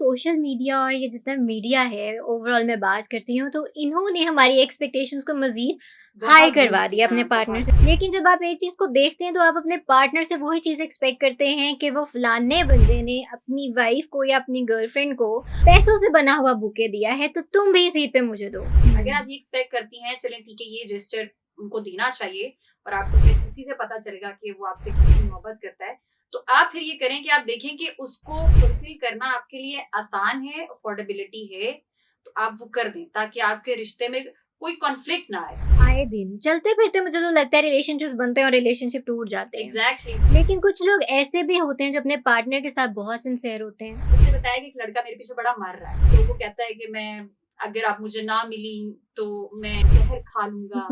Social media और ये जितना मीडिया है ओवरऑल मैं बात करती हूँ तो इन्होंने हमारी एक्सपेक्टेशंस को मज़ीद हाई बहुत करवा बूस्ट दिया किया अपने है, पार्टनर बहुत। से। लेकिन जब आप एक चीज़ को देखते हैं तो आप अपने पार्टनर से वही चीज़ एक्सपेक्ट करते हैं कि वो फलाने बंदे ने अपनी वाइफ को या अपनी गर्लफ्रेंड को पैसों से बना हुआ बुके दिया है तो तुम भी इस ईद पे मुझे दो। अगर आप ये एक्सपेक्ट करती हैं, चलें ठीक है, ये जेस्चर उनको देना चाहिए और आपको फिर इसी से पता चलेगा कि वो आपसे कितनी मोहब्बत करता है। तो आप फिर ये करें कि आप देखें कि उसको फुलफिल करना आपके लिए आसान है, अफोर्डेबिलिटी है, तो आप वो कर दें ताकि आपके रिश्ते में कोई कॉन्फ्लिक्ट ना आए। आए दिन चलते फिरते मुझे तो लगता है रिलेशनशिप्स बनते हैं और रिलेशनशिप टूट जाते हैं। एग्जैक्टली। लेकिन कुछ लोग ऐसे भी होते हैं जो अपने पार्टनर के साथ बहुत सिंसियर होते हैं। उसने बताया कि एक लड़का मेरे पीछे बड़ा मर रहा है, तो वो कहता है कि मैं, अगर आप मुझे ना मिली तो मैं जहर खा लूंगा,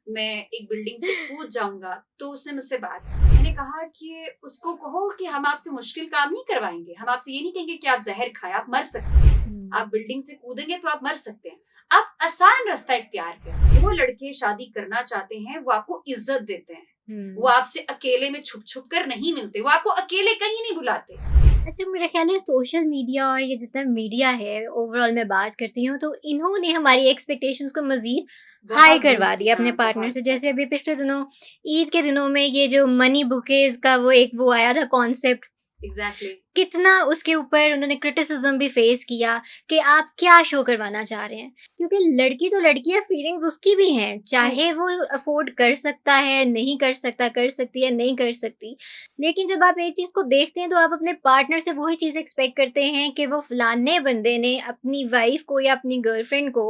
मैं एक बिल्डिंग से कूद जाऊंगा। तो उसने मुझसे बात की। मैंने कहा कि उसको कहो कि हम आपसे मुश्किल काम नहीं करवाएंगे, हम आपसे ये नहीं कहेंगे कि आप जहर खाएं, आप मर सकते हैं, आप बिल्डिंग से कूदेंगे तो आप मर सकते हैं। आप आसान रास्ता इख्तियार करें। वो लड़के शादी करना चाहते हैं, वो आपको इज्जत देते हैं, वो आपसे अकेले में छुप छुप कर नहीं मिलते, वो आपको अकेले कहीं नहीं बुलाते। अच्छा, मेरा ख्याल है सोशल मीडिया और ये जितना मीडिया है ओवरऑल मैं बात करती हूँ तो इन्होंने हमारी एक्सपेक्टेशंस को मज़ीद हाई बहुत करवा बूस्ट दिया किया अपने है, पार्टनर बहुत से। बहुत। जैसे अभी पिछले दिनों ईद के दिनों में ये जो मनी बुकेज का वो आया था कॉन्सेप्ट, एग्जैक्टली। कितना उसके ऊपर उन्होंने क्रिटिसिज्म भी फेस किया कि आप क्या शो करवाना चाह रहे हैं। क्योंकि लड़की तो लड़की है, फीलिंग्स उसकी भी हैं, ट्रू। चाहे वो अफोर्ड कर सकता है, नहीं कर सकता, कर सकती है, नहीं कर सकती। लेकिन जब आप एक चीज़ को देखते हैं तो आप अपने पार्टनर से वही चीज़ एक्सपेक्ट करते हैं कि वो फलाने बंदे ने अपनी वाइफ को या अपनी गर्लफ्रेंड को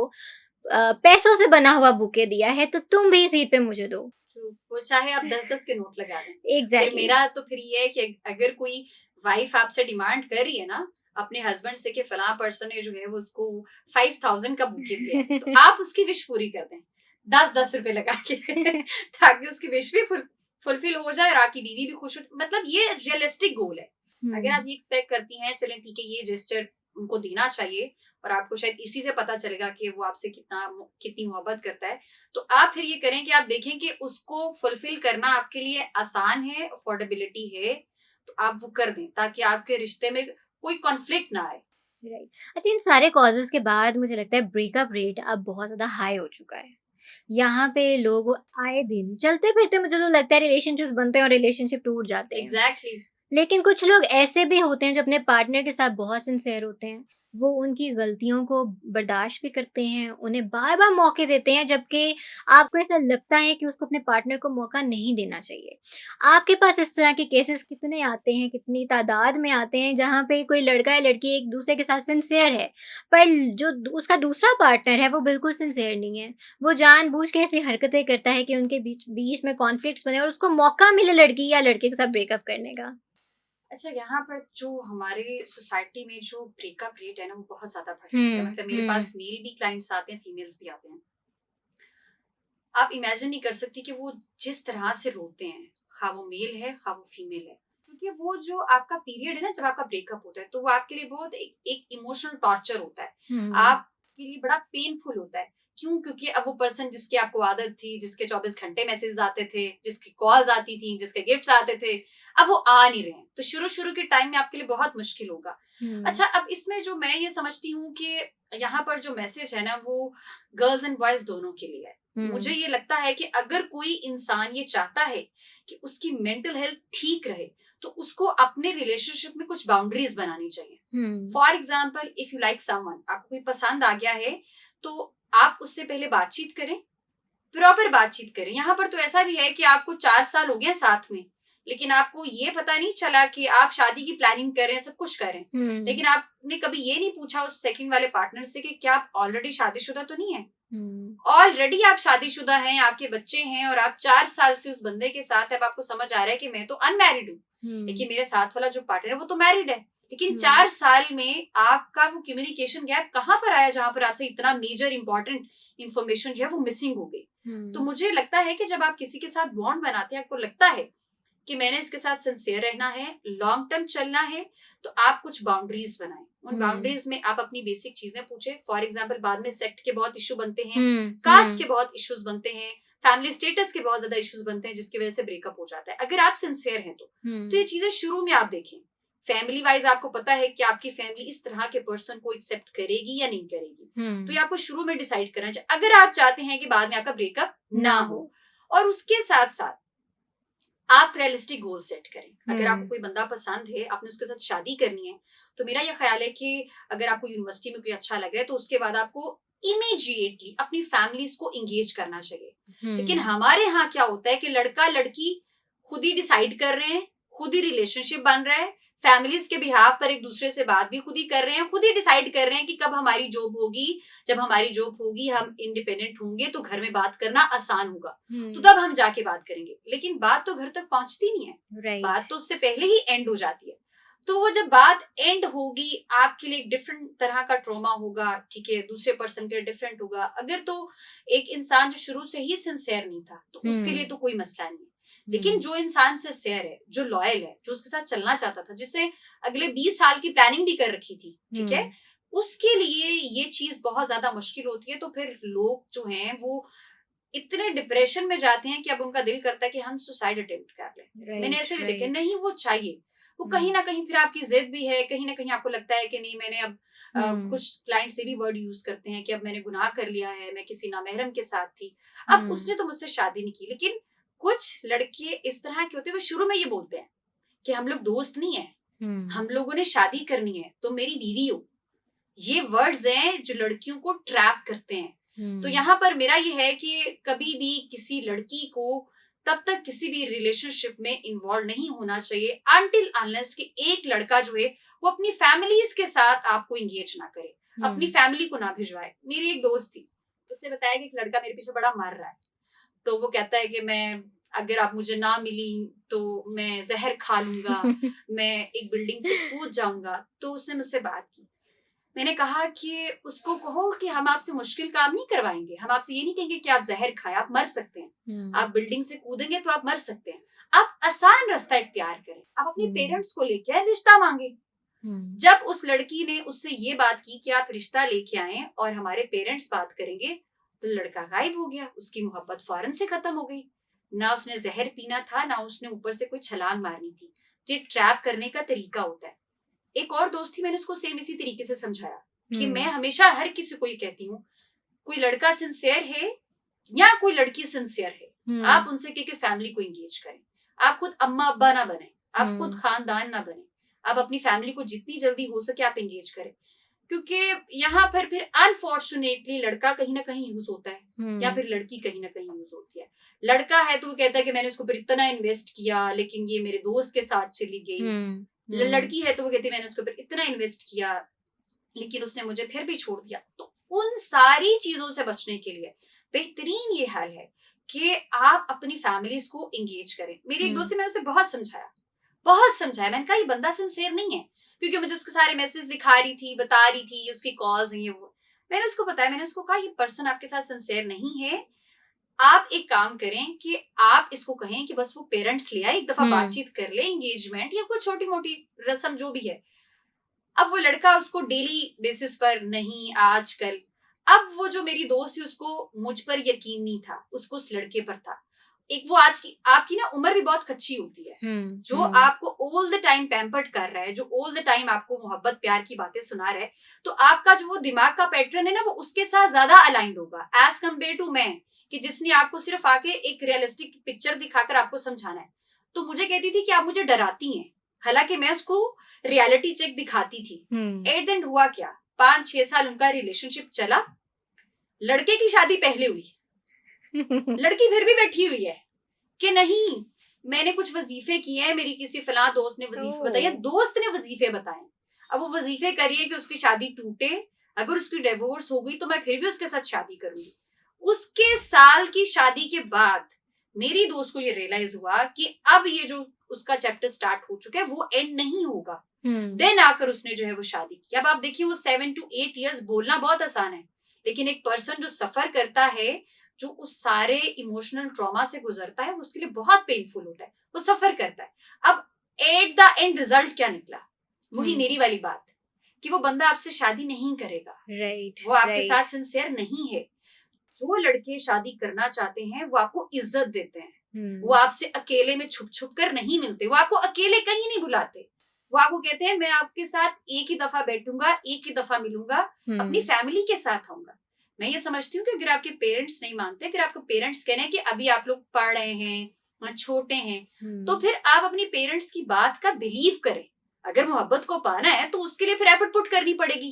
पैसों से बना हुआ बुके दिया है तो तुम भी इस ईद पे मुझे दो। ट्रू। वो चाहे आप 10-10 के नोट लगा दें। फिर एग्जैक्टली। मेरा तो फिर ये है कि अगर कोई वाइफ आपसे डिमांड कर रही है ना अपने हस्बैंड से कि फलां पर्सन ने जो है वो उसको 5000 का बुके दिया है, तो आप उसकी विश पूरी कर दें 10-10 रुपए लगा के ताकि उसकी विश भी फुलफिल हो जाए और आपकी बीवी भी खुश हो। मतलब ये रियलिस्टिक गोल है। अगर आप ये एक्सपेक्ट करती हैं, चलें ठीक है, ये जेस्चर उनको देना चाहिए और आपको शायद इसी से पता चलेगा कि वो आपसे कितनी मोहब्बत करता है। तो आप फिर ये करें कि आप देखें कि उसको फुलफिल करना आपके लिए आसान है, अफोर्डेबिलिटी है, तो आप वो कर दें ताकि आपके रिश्ते में कोई कॉन्फ्लिक्ट ना आए। राइट। अच्छा, इन सारे कॉजेज़ के बाद मुझे लगता है ब्रेकअप रेट अब बहुत ज़्यादा हाई हो चुका है। यहाँ पे लोग आए दिन चलते-फिरते मुझे तो लगता है रिलेशनशिप्स बनते हैं और रिलेशनशिप टूट जाते हैं। एग्जैक्टली। लेकिन कुछ लोग ऐसे भी होते हैं जो अपने पार्टनर के साथ बहुत सिंसियर होते हैं। वो उनकी गलतियों को बर्दाश्त भी करते हैं, उन्हें बार-बार मौके देते हैं, जबकि आपको ऐसा लगता है कि उसको अपने पार्टनर को मौका नहीं देना चाहिए। आपके पास इस तरह के केसेस कितने आते हैं, कितनी तादाद में आते हैं जहाँ पे कोई लड़का या लड़की एक-दूसरे के साथ सिंसियर है, पर जो उसका दूसरा पार्टनर है वो बिल्कुल सिंसियर नहीं है। वो जानबूझ के ऐसी हरकतें करता है कि उनके बीच बीच में कॉन्फ्लिक्ट्स बने और उसको मौका मिले लड़की या लड़के के साथ ब्रेकअप करने का। अच्छा, यहाँ पर जो हमारे सोसाइटी में जो ब्रेकअप रेट है ना वो बहुत ज्यादा बढ़ चुका है। हुँ, मतलब मेरे हुँ। पास मेल भी क्लाइंट्स आते हैं, फीमेल्स भी आते हैं। आप इमेजिन नहीं कर सकती कि वो जिस तरह से रोते हैं, खा वो मेल है खा वो फीमेल है, क्योंकि वो जो आपका पीरियड है ना जब आपका ब्रेकअप होता है तो वो आपके लिए बहुत एक इमोशनल टॉर्चर होता है। हुँ। आपके लिए बड़ा पेनफुल होता है। क्यों? क्योंकि अब वो पर्सन जिसकी आपको आदत थी, जिसके 24 घंटे मैसेज आते थे, जिसकी कॉल्स आती थी, जिसके गिफ्ट्स आते थे, अब वो आ नहीं रहे हैं। तो शुरू शुरू के टाइम में आपके लिए बहुत मुश्किल होगा। हुँ, अच्छा, अब इसमें जो मैं ये समझती हूँ कि यहाँ पर जो मैसेज है ना वो गर्ल्स एंड बॉयज दोनों के लिए है। मुझे हुँ, ये लगता है कि अगर कोई इंसान ये चाहता है कि उसकी मेंटल हेल्थ ठीक रहे तो उसको अपने रिलेशनशिप में कुछ बाउंड्रीज बनानी चाहिए। Hmm, for example, if you like someone, आपको कोई पसंद आ गया है तो आप उससे पहले बातचीत करें, प्रॉपर बातचीत करें। यहाँ पर तो ऐसा भी है कि आपको 4 साल हो गए साथ में, लेकिन आपको ये पता नहीं चला कि आप शादी की प्लानिंग कर रहे हैं, सब कुछ कर रहे हैं, हुँ, लेकिन आपने कभी ये नहीं पूछा उस सेकंड वाले पार्टनर से कि क्या आप ऑलरेडी शादीशुदा तो नहीं है। हुँ, ऑलरेडी आप शादीशुदा हैं, आपके बच्चे हैं और आप 4 साल से उस बंदे के साथ है। अब आपको समझ आ रहा है कि मैं तो अनमैरिड हूँ, हुँ, लेकिन मेरे साथ वाला जो पार्टनर है वो तो मैरिड है। लेकिन हुँ, 4 साल में आपका वो कम्युनिकेशन गैप कहाँ पर आया जहां पर आपसे इतना मेजर इंपॉर्टेंट इंफॉर्मेशन जो है वो मिसिंग हो गई। तो हुँ, मुझे लगता है कि जब आप किसी के साथ बॉन्ड बनाते हैं, आपको लगता है कि मैंने इसके साथ सिंसियर रहना है, लॉन्ग टर्म चलना है, तो आप कुछ बाउंड्रीज बनाएं। उन हुँ, बाउंड्रीज में आप अपनी बेसिक चीजें पूछें। फॉर एग्जाम्पल, बाद में सेक्ट के बहुत इशू बनते हैं, हुँ, कास्ट के हुँ, बहुत इश्यूज बनते हैं, फैमिली स्टेटस के बहुत ज्यादा इश्यूज बनते हैं जिसकी वजह से ब्रेकअप हो जाता है। अगर आप सिंसियर हैं तो ये हुँ, चीजें शुरू में आप देखें फैमिली वाइज आपको पता है कि आपकी फैमिली इस तरह के पर्सन को एक्सेप्ट करेगी या नहीं करेगी। तो ये आपको शुरू में डिसाइड करना चाहिए अगर आप चाहते हैं कि बाद में आपका ब्रेकअप ना हो। और उसके साथ साथ आप रियलिस्टिक गोल सेट करें। अगर आपको कोई बंदा पसंद है, आपने उसके साथ शादी करनी है, तो मेरा यह ख्याल है कि अगर आपको यूनिवर्सिटी में कोई अच्छा लग रहा है तो उसके बाद आपको इमीडिएटली अपनी फैमिलीज को एंगेज करना चाहिए। लेकिन हमारे यहाँ क्या होता है कि लड़का लड़की खुद ही डिसाइड कर रहे हैं, खुद ही रिलेशनशिप बन रहा है, फैमिलीज के बिहाफ पर एक दूसरे से बात भी खुद ही कर रहे हैं, खुद ही डिसाइड कर रहे हैं कि कब हमारी जॉब होगी, जब हमारी जॉब होगी हम इंडिपेंडेंट होंगे तो घर में बात करना आसान होगा, तो तब हम जाके बात करेंगे। लेकिन बात तो घर तक पहुंचती नहीं है, बात तो उससे पहले ही एंड हो जाती है। तो वो जब बात एंड होगी, आपके लिए डिफरेंट तरह का ट्रॉमा होगा, ठीक है, दूसरे पर्सन के लिए डिफरेंट होगा। अगर तो एक इंसान जो शुरू से ही सिंसियर नहीं था तो उसके लिए तो कोई मसला नहीं है। लेकिन जो इंसान सिंसियर है, जो लॉयल है, जो उसके साथ चलना चाहता था, जिसे अगले 20 साल की प्लानिंग भी कर रखी थी, ठीक है, उसके लिए ये चीज बहुत ज्यादा मुश्किल होती है। तो फिर लोग जो हैं वो इतने डिप्रेशन में जाते हैं कि अब उनका दिल करता है कि हम सुसाइड अटेम्प्ट कर लें। मैंने ऐसे भी देखे, नहीं वो चाहिए, वो कहीं ना कहीं फिर आपकी जिद भी है, कहीं ना कहीं आपको लगता है कि नहीं मैंने अब कुछ क्लाइंट से भी वर्ड यूज करते हैं कि अब मैंने गुनाह कर लिया है, मैं किसी नामहरम के साथ थी, अब उसने तो मुझसे शादी नहीं की। लेकिन कुछ लड़के इस तरह के होते हैं, वो शुरू में ये बोलते हैं कि हम लोग दोस्त नहीं है, हम लोगों ने शादी करनी है तो मेरी बीवी हो। ये वर्ड्स हैं जो लड़कियों को ट्रैप करते हैं। तो यहाँ पर मेरा ये है कि कभी भी किसी लड़की को तब तक किसी भी रिलेशनशिप में इन्वॉल्व नहीं होना चाहिए अनटिल अनलेस कि एक लड़का जो है वो अपनी फैमिलीज के साथ आपको इंगेज ना करे, अपनी फैमिली को ना भिजवाए। मेरी एक दोस्त थी, उसने बताया कि एक लड़का मेरे पीछे बड़ा मर रहा है, तो वो कहता है कि मैं, अगर आप मुझे ना मिली तो मैं जहर खा लूंगा, मैं एक बिल्डिंग से कूद जाऊंगा। तो उसने मुझसे बात की, मैंने कहा कि उसको कहो कि हम आपसे मुश्किल काम नहीं करवाएंगे, हम आपसे ये नहीं कहेंगे कि आप जहर खाएं, आप मर सकते हैं, आप बिल्डिंग से कूदेंगे तो आप मर सकते हैं, आप आसान रास्ता इख्तियार करें, आप अपने पेरेंट्स को लेके आए, रिश्ता मांगे। जब उस लड़की ने उससे ये बात की कि आप रिश्ता लेके आए और हमारे पेरेंट्स बात करेंगे, तो लड़का गायब हो गया, उसकी मोहब्बत फौरन से खत्म हो गई। ना उसने जहर पीना था, ना उसने ऊपर से कोई छलांग मारनी थी। तो एक ट्रैप करने का तरीका होता है। एक और दोस्त थी, मैंने उसको सेम इसी तरीके से समझाया कि मैं हमेशा हर किसी को ये कहती हूँ, कोई लड़का सिंसियर है या कोई लड़की सिंसियर है, आप उनसे कह के फैमिली को एंगेज करें। आप खुद अम्मा अब्बा ना बने, आप खुद खानदान ना बने, आप अपनी फैमिली को जितनी जल्दी हो सके आप एंगेज करें। क्योंकि यहाँ पर फिर अनफॉर्चुनेटली लड़का कहीं ना कहीं यूज होता है या फिर लड़की कहीं ना कहीं यूज होती है। लड़का है तो वो कहता है कि मैंने उसको फिर इतना इन्वेस्ट किया लेकिन ये मेरे दोस्त के साथ चली गई। लड़की है तो वो कहती है मैंने उसके ऊपर इतना इन्वेस्ट किया लेकिन उसने मुझे फिर भी छोड़ दिया। तो उन सारी चीजों से बचने के लिए बेहतरीन ये हल है कि आप अपनी फैमिलीज को एंगेज करें। मेरी एक दोस्त, मैंने उसे बहुत समझाया, मैंने कहा ये बंदा सिंसियर नहीं है, क्योंकि मुझे उसके सारे मैसेज दिखा रही थी, बता रही थी उसकी कॉल्स ये वो। मैंने उसको बताया, मैंने उसको कहा ये पर्सन आपके साथ सिंसियर नहीं है, आप एक काम करें कि आप इसको कहें कि बस वो पेरेंट्स ले आए, एक दफा बातचीत कर ले, एंगेजमेंट या कोई छोटी मोटी रस्म जो भी है। अब वो लड़का उसको डेली बेसिस पर नहीं, आजकल अब वो जो मेरी दोस्त थी उसको मुझ पर यकीन नहीं था, उसको उस लड़के पर था। एक वो आज की आपकी ना उम्र भी बहुत कच्ची होती है, जो आपको ऑल द टाइम पैम्पर्ड कर रहा है, जो ऑल द टाइम आपको मोहब्बत प्यार की बातें सुना रहा है, तो आपका जो वो दिमाग का पैटर्न है ना वो उसके साथ ज्यादा अलाइंड होगा एज कम्पेयर टू मैं, कि जिसने आपको सिर्फ आके एक रियलिस्टिक पिक्चर दिखाकर आपको समझाना है। तो मुझे कहती थी कि आप मुझे डराती हैं, हालांकि मैं उसको रियलिटी चेक दिखाती थी। एट द एंड हुआ क्या, 5-6 साल उनका रिलेशनशिप चला, लड़के की शादी पहले हुई, लड़की फिर भी बैठी हुई है कि नहीं मैंने कुछ वजीफे किए हैं, मेरी किसी फलां दोस्त ने वजीफे बताए, दोस्त ने वजीफे बताए। अब वो वजीफे करिए कि उसकी शादी टूटे, अगर उसकी डिवोर्स हो गई तो मैं फिर भी उसके साथ शादी करूंगी। उसके साल की शादी के बाद मेरी दोस्त को ये रियलाइज हुआ कि अब ये जो उसका चैप्टर स्टार्ट हो चुका है वो एंड नहीं होगा। देन आकर उसने जो है वो शादी की। अब आप देखिए वो 7 to 8 years बोलना बहुत आसान है, लेकिन एक पर्सन जो सफर करता है, जो उस सारे इमोशनल ट्रॉमा से गुजरता है, उसके लिए बहुत पेनफुल होता है, वो सफर करता है। अब एट द एंड रिजल्ट क्या निकला, वही मेरी वाली बात कि वो बंदा आपसे शादी नहीं करेगा, वो आपके साथ सिंसियर नहीं है। जो लड़के शादी करना चाहते हैं वो आपको इज्जत देते हैं, वो आपसे अकेले में छुप छुप कर नहीं मिलते, वो आपको अकेले कहीं नहीं बुलाते, वो आपको कहते हैं मैं आपके साथ एक ही दफा बैठूंगा, एक ही दफा मिलूंगा, अपनी फैमिली के साथ आऊंगा। मैं ये समझती हूँ कि अगर आपके पेरेंट्स नहीं मानते, अगर आपको पेरेंट्स कह रहे हैं कि अभी आप लोग पढ़ रहे हैं, छोटे हैं, तो फिर आप अपनी पेरेंट्स की बात का बिलीव करें। अगर मोहब्बत को पाना है तो उसके लिए फिर एफर्ट पुट करनी पड़ेगी।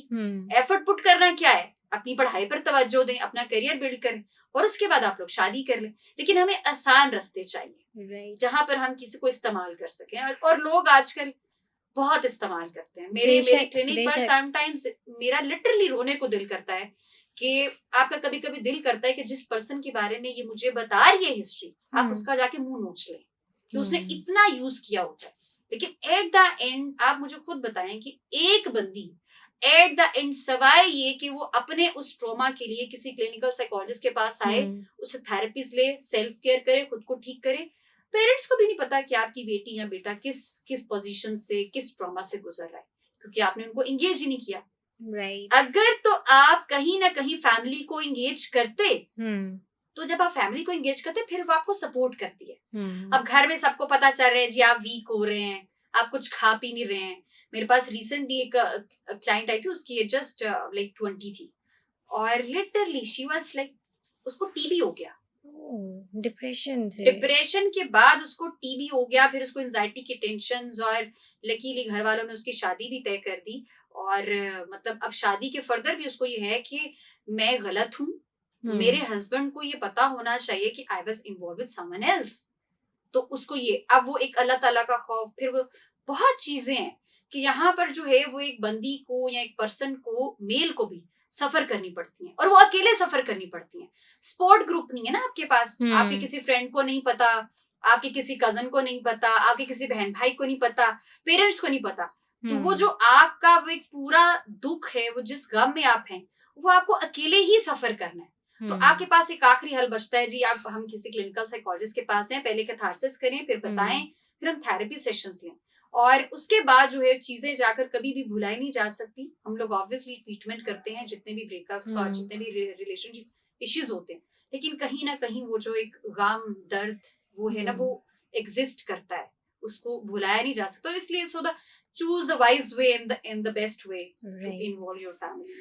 एफर्ट पुट करना क्या है? अपनी पढ़ाई पर तवज्जो दें, अपना करियर बिल्ड करें, और उसके बाद आप लोग शादी कर लें। लेकिन हमें आसान रास्ते चाहिए, जहां पर हम किसी को इस्तेमाल कर सकें, और लोग आजकल बहुत इस्तेमाल करते हैं। मेरे क्लिनिक पर समटाइम्स मेरा लिटरली रोने को दिल करता है कि आपका कभी कभी दिल करता है कि जिस पर्सन के बारे में ये मुझे बता रही है हिस्ट्री, आप उसका जाके मुंह नोच लें कि उसने इतना यूज किया होता है। लेकिन एट द एंड आप मुझे खुद बताएं कि एक बंदी एट द एंड, सवाए ये कि वो अपने उस ट्रॉमा के लिए किसी क्लिनिकल साइकोलॉजिस्ट के पास आए, उसे थेरेपीज ले, सेल्फ केयर करे, खुद को ठीक करे, पेरेंट्स को भी नहीं पता कि आपकी बेटी या बेटा किस किस पोजीशन से, किस ट्रॉमा से गुजर रहा है, क्योंकि आपने उनको एंगेज ही नहीं किया। अगर तो आप कहीं ना कहीं फैमिली को एंगेज करते, तो जब आप फैमिली को एंगेज करते फिर वो आपको सपोर्ट करती है। अब घर में सबको पता चल रहा है जी आप वीक हो रहे हैं, आप कुछ खा पी नहीं रहे हैं। मेरे पास रिसेंटली एक क्लाइंट आई थी, उसकी एज जस्ट लाइक 20 थी, और लिटरली शी वाज लाइक, उसको टीबी हो गया। डिप्रेशन के बाद उसको टीबी हो गया, फिर उसको एंजाइटी की टेंशन, और लकीली घर वालों ने उसकी शादी भी तय कर दी। और मतलब अब शादी के फर्दर भी उसको ये है कि मैं गलत हूँ, मेरे हस्बैंड को ये पता होना चाहिए कि I was involve with someone else. तो उसको ये, अब वो एक अल्लाह ताला का खौफ, फिर वो बहुत चीजें हैं कि यहाँ पर जो है वो एक बंदी को या एक पर्सन को, मेल को भी सफर करनी पड़ती है, और वो अकेले सफर करनी पड़ती है। सपोर्ट ग्रुप नहीं है ना आपके पास, आपके किसी फ्रेंड को नहीं पता, आपके किसी कजन को नहीं पता, आपके किसी बहन भाई को नहीं पता, पेरेंट्स को नहीं पता। तो वो जो आपका वो एक पूरा दुख है, वो जिस गम में आप हैं, वो आपको अकेले ही सफर करना है। तो आपके पास एक आखिरी हल बचता है जी, आप हम किसी क्लिनिकल साइकोलॉजिस्ट के पास हैं, पहले कैथारसिस करें, फिर बताएं, फिर हम थेरेपी सेशंस लें, और उसके बाद जो है चीजें जाकर कभी भी भुलाई नहीं जा सकती। हम लोग ऑब्वियसली ट्रीटमेंट करते हैं जितने भी ब्रेकअप्स और जितने भी रिलेशनशिप इश्यूज होते हैं, लेकिन कहीं ना कहीं वो जो एक गम, दर्द वो है ना, वो एग्जिस्ट करता है, उसको भुलाया नहीं जा सकता। तो इसलिए so the choose the wise way, in the best way to involve your family.